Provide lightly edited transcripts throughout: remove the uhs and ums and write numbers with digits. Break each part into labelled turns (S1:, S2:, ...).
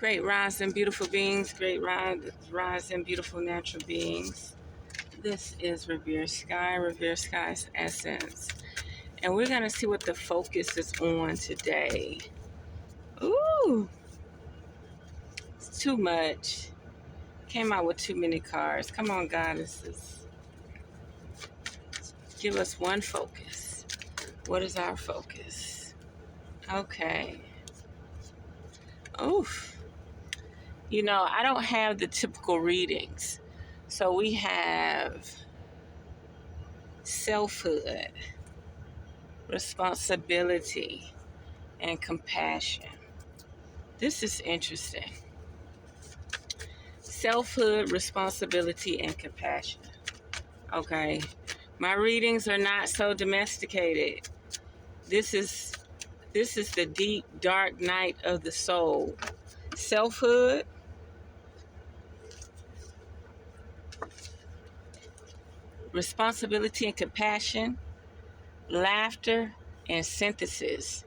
S1: Great rising, beautiful beings. Great rising, beautiful natural beings. This is RevereSkye'sEssence. And we're going to see what the focus is on today. Ooh, it's too much. Came out with too many cards. Come on, goddesses. Give us one focus. What is our focus? Okay. Oof. You know, I don't have the typical readings. So we have selfhood, responsibility, and compassion. This is interesting. Selfhood, responsibility, and compassion. Okay. My readings are not so domesticated. This is the deep, dark night of the soul. Selfhood, responsibility and compassion, laughter, and synthesis.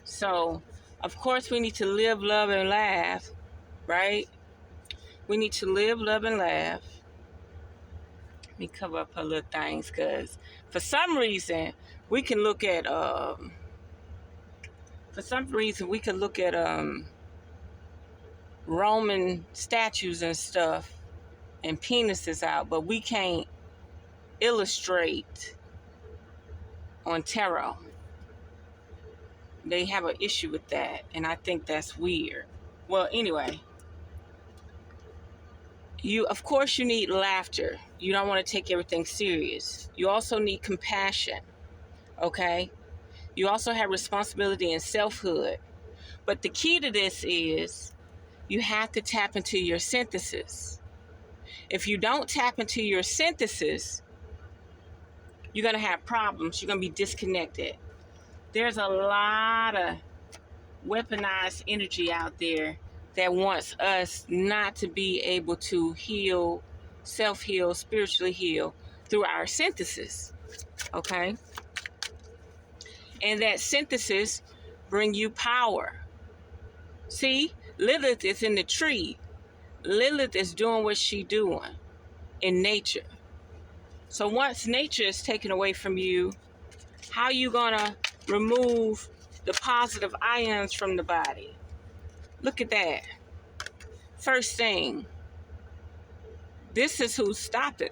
S1: So, of course, we need to live, love, and laugh, right? We need to live, love, and laugh. Let me cover up her little things, because for some reason, we can look at, Roman statues and stuff and penises out, but we can't illustrate on tarot. They have an issue with that, and I think that's weird. Well, anyway, of course you need laughter. You don't want to take everything serious. You also need compassion, okay? You also have responsibility and selfhood. But the key to this is you have to tap into your synthesis. If you don't tap into your synthesis, you're going to have problems. You're going to be disconnected. There's a lot of weaponized energy out there that wants us not to be able to heal, self-heal, spiritually heal through our synthesis, okay? And that synthesis bring you power. See, Lilith is in the tree. Lilith is doing what she's doing in nature. So once nature is taken away from you, how are you going to remove the positive ions from the body? Look at that. First thing, this is who's stopping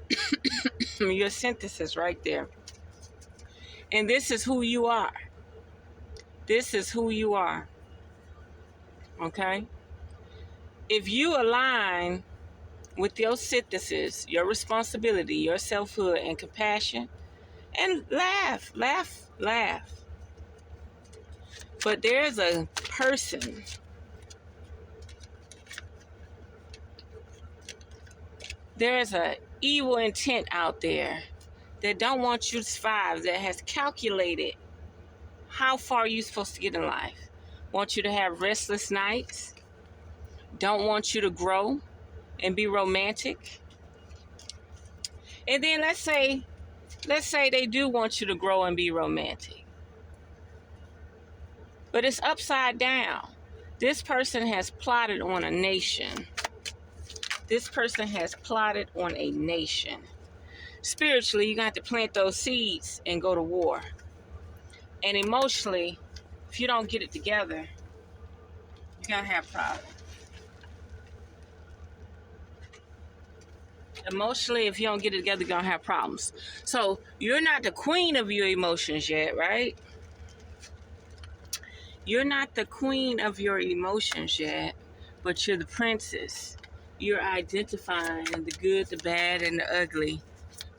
S1: your synthesis right there. And this is who you are. This is who you are. Okay? If you align with your synthesis, your responsibility, your selfhood, and compassion, and laugh. But there's a person there's an evil intent out there that don't want you to survive, that has calculated how far you're supposed to get in life. Want you to have restless nights. Don't want you to grow and be romantic. And then let's say they do want you to grow and be romantic. But it's upside down. This person has plotted on a nation. This person has plotted on a nation. Spiritually, you're going to have to plant those seeds and go to war. And emotionally, if you don't get it together, you're going to have problems. Emotionally, if you don't get it together, you're going to have problems. So, you're not the queen of your emotions yet, right? You're not the queen of your emotions yet, but you're the princess. You're identifying the good, the bad, and the ugly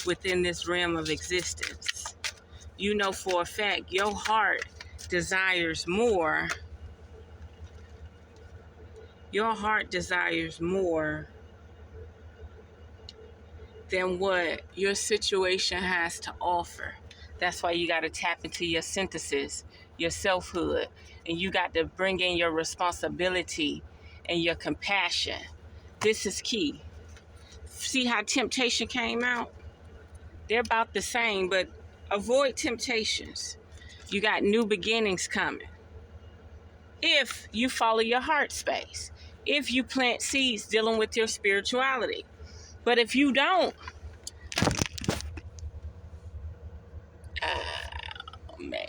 S1: within this realm of existence. You know for a fact your heart desires more. Your heart desires more than what your situation has to offer. That's why you got to tap into your synthesis, your selfhood, and you got to bring in your responsibility and your compassion. This is key. See how temptation came out? They're about the same, but avoid temptations. You got new beginnings coming. If you follow your heart space. if you plant seeds dealing with your spirituality. But if you don't, oh man,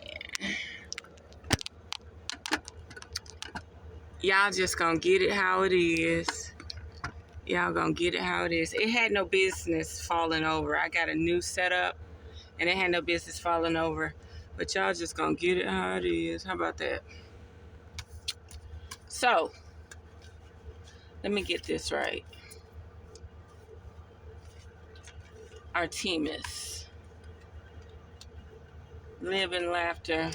S1: y'all just gonna get it how it is. Y'all gonna get it how it is. It had no business falling over. I got a new setup, and it had no business falling over. But y'all just gonna get it how it is. How about that? So, let me get this right. Artemis. Live in laughter.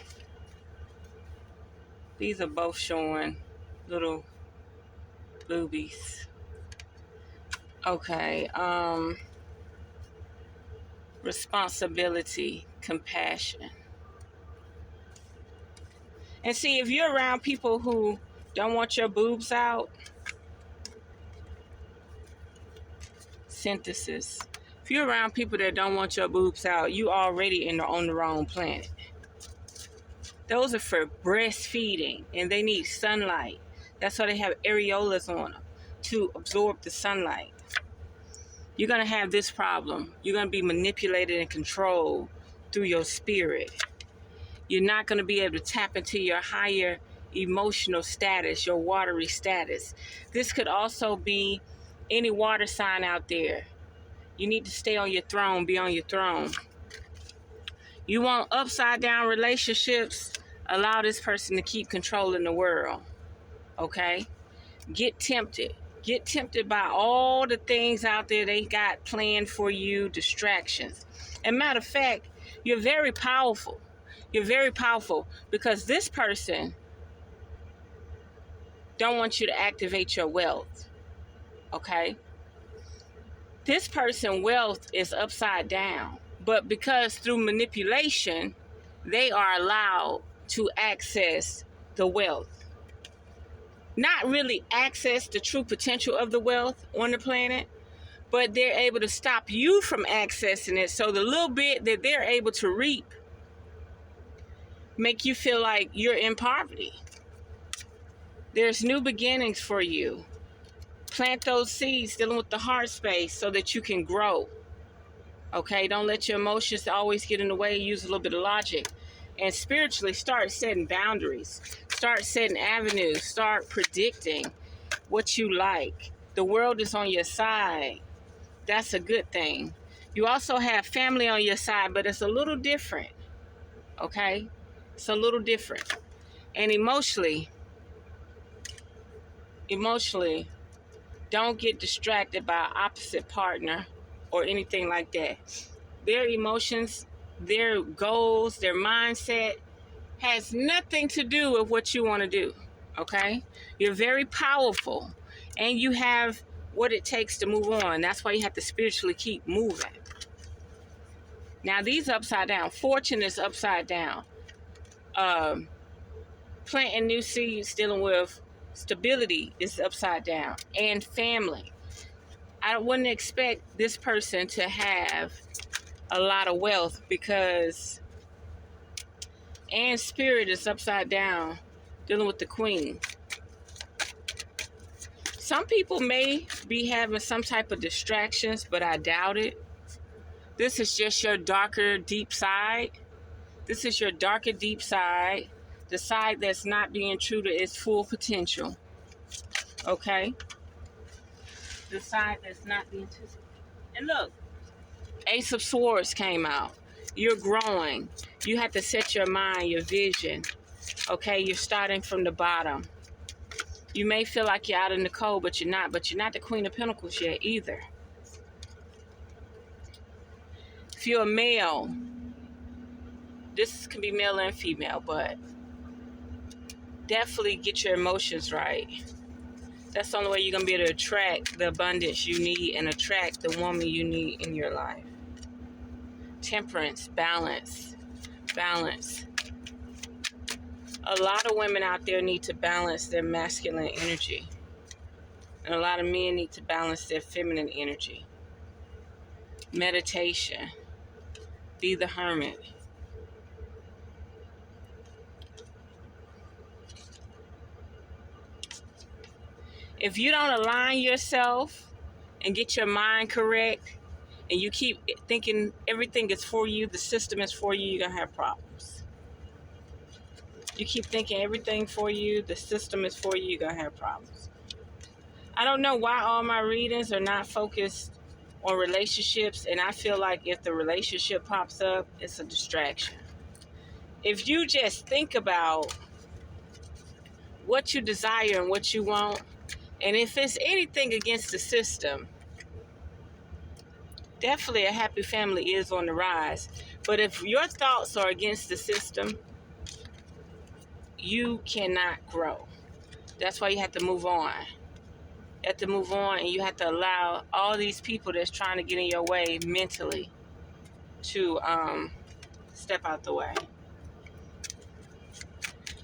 S1: These are both showing little boobies. Okay. Responsibility, compassion. And see, if you're around people who don't want your boobs out, synthesis. If you're around people that don't want your boobs out, you already on the wrong planet. Those are for breastfeeding, and they need sunlight. That's why they have areolas on them, to absorb the sunlight. You're going to have this problem. You're going to be manipulated and controlled through your spirit. You're not going to be able to tap into your higher emotional status, your watery status. This could also be any water sign out there. You need to stay on your throne, be on your throne. You want upside down relationships? Allow this person to keep controlling the world. Okay? Get tempted. Get tempted by all the things out there they got planned for you, distractions. And matter of fact, you're very powerful. You're very powerful because this person don't want you to activate your wealth. Okay? This person's wealth is upside down. But because through manipulation, they are allowed to access the wealth. Not really access the true potential of the wealth on the planet, but they're able to stop you from accessing it. So the little bit that they're able to reap make you feel like you're in poverty. There's new beginnings for you. Plant those seeds dealing with the heart space so that you can grow. Okay, don't let your emotions always get in the way. Use a little bit of logic. And spiritually, start setting boundaries. Start setting avenues. Start predicting what you like. The world is on your side. That's a good thing. You also have family on your side, but it's a little different. Okay? It's a little different. And emotionally, don't get distracted by an opposite partner or anything like that. Their emotions, their goals, their mindset has nothing to do with what you want to do, okay? You're very powerful, and you have what it takes to move on. That's why you have to spiritually keep moving. Now, these upside down. Fortune is upside down. Planting new seeds, dealing with stability is upside down. And family. I wouldn't expect this person to have a lot of wealth because and spirit is upside down, dealing with the queen. Some people may be having some type of distractions, but I doubt it. This is just your darker, deep side. This is your darker, deep side. The side that's not being true to its full potential. Okay? The side that's not being true. And look, Ace of Swords came out. You're growing. You have to set your mind, your vision. Okay, you're starting from the bottom. You may feel like you're out in the cold, but you're not. But you're not the Queen of Pentacles yet either. If you're a male, this can be male and female, but definitely get your emotions right. That's the only way you're going to be able to attract the abundance you need and attract the woman you need in your life. Temperance, balance, balance. A lot of women out there need to balance their masculine energy. And a lot of men need to balance their feminine energy. Meditation. Be the hermit. If you don't align yourself and get your mind correct, and you keep thinking everything is for you, the system is for you, you're going to have problems. You keep thinking everything for you, the system is for you, you're going to have problems. I don't know why all my readings are not focused on relationships, and I feel like if the relationship pops up, it's a distraction. If you just think about what you desire and what you want, and if it's anything against the system, definitely a happy family is on the rise. But if your thoughts are against the system, you cannot grow. That's why you have to move on. You have to move on, and you have to allow all these people that's trying to get in your way mentally to step out the way.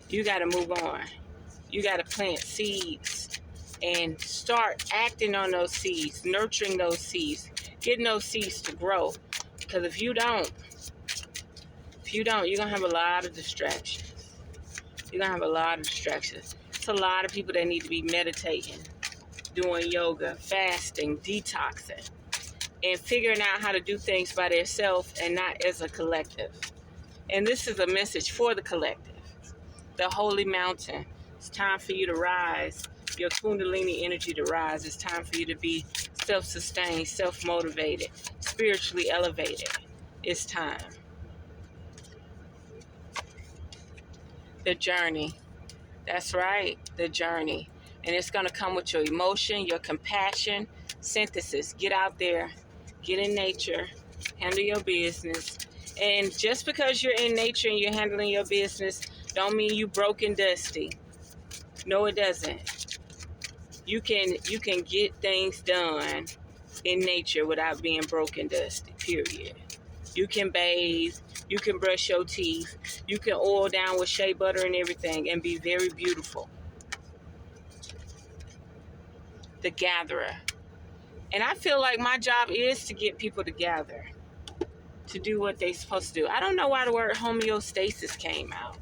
S1: You got to move on. You got to plant seeds and start acting on those seeds, nurturing those seeds, getting those seeds to grow. Because if you don't, you're going to have a lot of distractions. You're going to have a lot of distractions. It's a lot of people that need to be meditating, doing yoga, fasting, detoxing, and figuring out how to do things by themselves and not as a collective. And this is a message for the collective. The holy mountain. It's time for you to rise. Your Kundalini energy to rise. It's time for you to be self-sustained, self-motivated, spiritually elevated. It's time. The journey. That's right, the journey. And it's going to come with your emotion, your compassion, synthesis. Get out there, get in nature, handle your business. And just because you're in nature and you're handling your business, don't mean you broke and dusty. No, it doesn't. You can get things done in nature without being broke and dusty, period. You can bathe, you can brush your teeth, you can oil down with shea butter and everything and be very beautiful. The gatherer. And I feel like my job is to get people together to do what they're supposed to do. I don't know why the word homeostasis came out.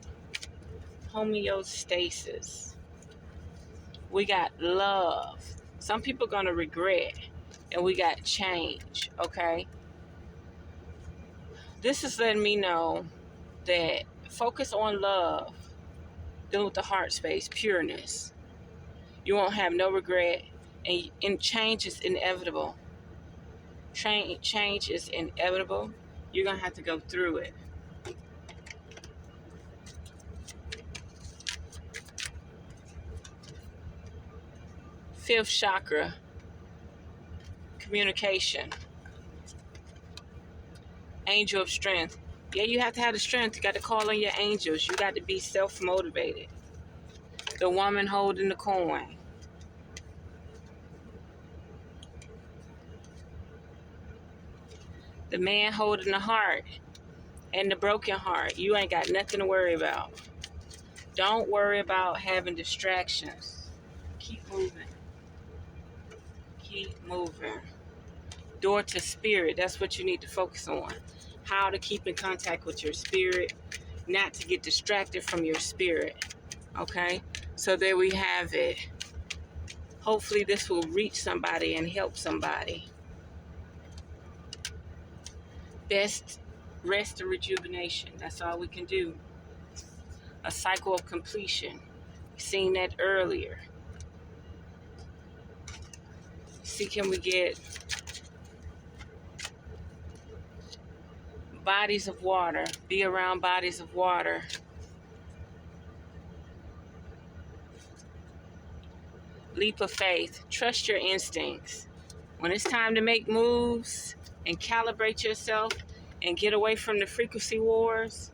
S1: Homeostasis. We got love. Some people are going to regret. And we got change, okay? This is letting me know that focus on love, dealing with the heart space, pureness. You won't have no regret, and change is inevitable. Change is inevitable. You're going to have to go through it. Fifth chakra, communication. Angel of strength. Yeah, you have to have the strength. You got to call on your angels. You got to be self-motivated. The woman holding the coin. The man holding the heart and the broken heart. You ain't got nothing to worry about. Don't worry about having distractions. Keep moving. Keep moving. Door to spirit. That's what you need to focus on. How to keep in contact with your spirit. Not to get distracted from your spirit. Okay? So there we have it. Hopefully this will reach somebody and help somebody. Best rest and rejuvenation. That's all we can do. A cycle of completion. We've seen that earlier. See, can we get bodies of water? Be around bodies of water. Leap of faith. Trust your instincts. When it's time to make moves and calibrate yourself and get away from the frequency wars,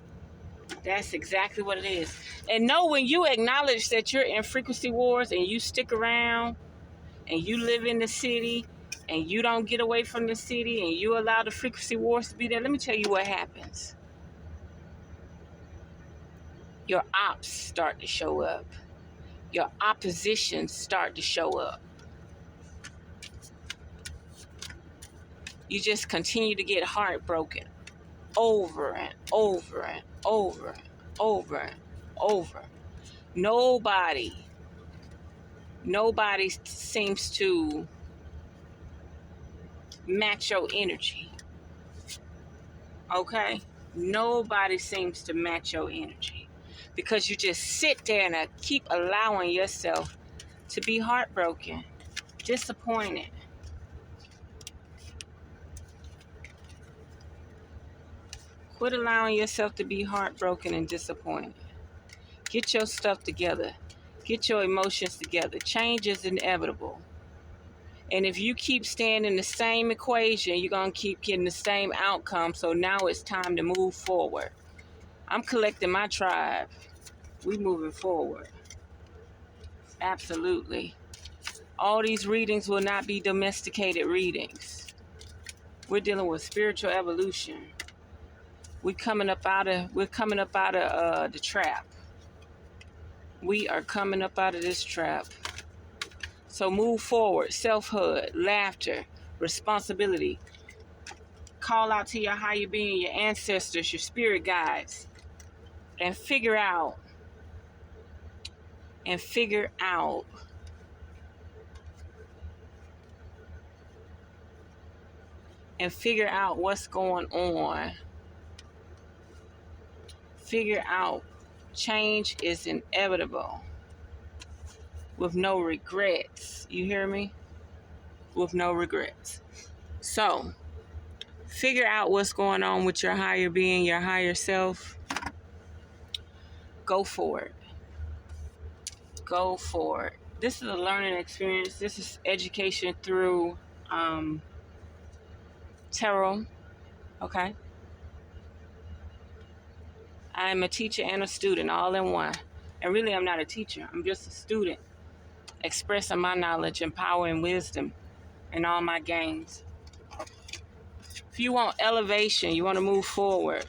S1: that's exactly what it is. And know when you acknowledge that you're in frequency wars and you stick around and you live in the city and you don't get away from the city and you allow the frequency wars to be there, let me tell you what happens. Your ops start to show up. Your oppositions start to show up. You just continue to get heartbroken over and over and over and over and over. Nobody Nobody seems to match your energy. Okay? Nobody seems to match your energy. Because you just sit there and keep allowing yourself to be heartbroken, disappointed. Quit allowing yourself to be heartbroken and disappointed. Get your stuff together. Get your emotions together. Change is inevitable. And if you keep staying in the same equation, you're going to keep getting the same outcome. So now it's time to move forward. I'm collecting my tribe. We moving forward. Absolutely. All these readings will not be domesticated readings. We're dealing with spiritual evolution. We're coming up out of the trap. We are coming up out of this trap. So move forward. Selfhood, laughter, responsibility. Call out to your higher being, your ancestors, your spirit guides, and figure out what's going on. Figure out. Change is inevitable. With no regrets. You hear me? With no regrets. So, figure out what's going on with your higher being, your higher self. Go for it. Go for it. This is a learning experience. This is education through tarot. Okay? I'm a teacher and a student all in one. And really, I'm not a teacher. I'm just a student expressing my knowledge and power and wisdom in all my games. If you want elevation, you want to move forward,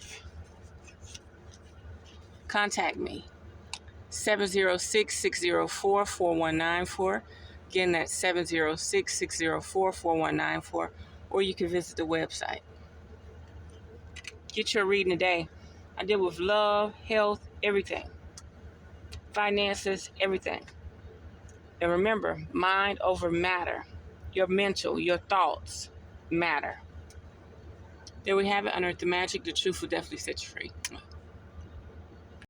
S1: contact me. 706-604-4194. Again, that's 706-604-4194. Or you can visit the website. Get your reading today. I deal with love, health, everything. Finances, everything. And remember, mind over matter. Your mental, your thoughts matter. There we have it. Unearth the magic. The truth will definitely set you free.